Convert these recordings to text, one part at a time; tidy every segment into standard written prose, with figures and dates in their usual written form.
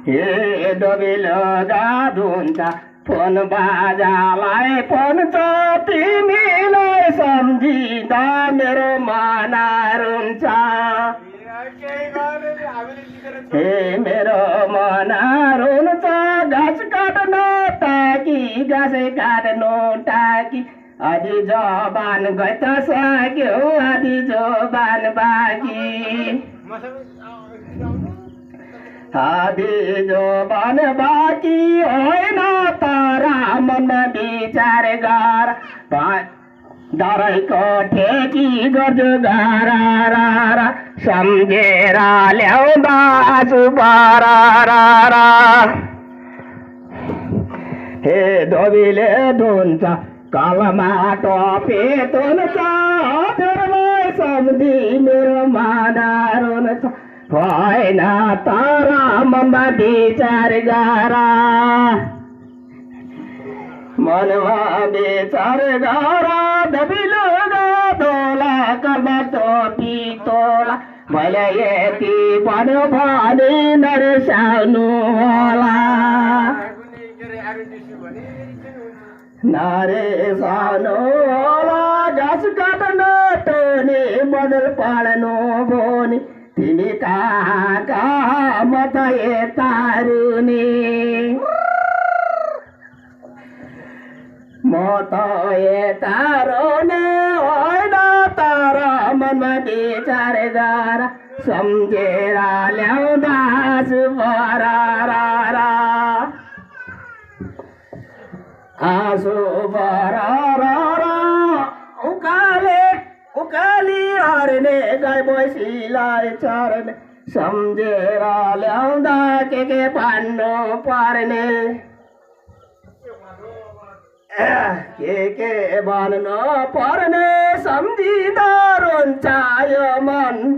हे डोबिलो जात हुन्छ फोन बाजालाई फोन छ तिमीलाई सम्झिँदा मेरो मन रुन्छ हे मेरो मन रुन्छ घाँस काट्नु टाकी घाँस काट्नु टाकी आधी जबान गत सक्यो आधी जबान बाँकी आधी जबान बाँकी होइन तर मनमा विचार गर डराइको ठेकी गर्छु घर सम्झेर ल्याउँदा सुपर हे धोबीले धुन्छ कलमा टपे धुन्छ हजुरलाई सम्झी मेरो मन रुन्छ होइन तर मनमा विचार गर मनमा विचार गर धोबीलो तोला कर्म टोपी तोला मैले यति भन्यो भने नरिसाउनु होला नरिसाउनु होला घाँस काट्नु टोनी बदल पाल्नु बोनी तिमी कहाँ कहाँ म त यता रुनी म त यता रुने होइन तर मनमा विचार गर सम्झेर ल्याउँदा सुपर आँसु उकाली हर्ने गाई भैँसीलाई चर्ने सम्झेर ल्याउँदा के भन्नु पर्ने के भन्नु पर्ने सम्झिँदा रुन्छ यो मन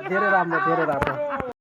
धेरै राम्रो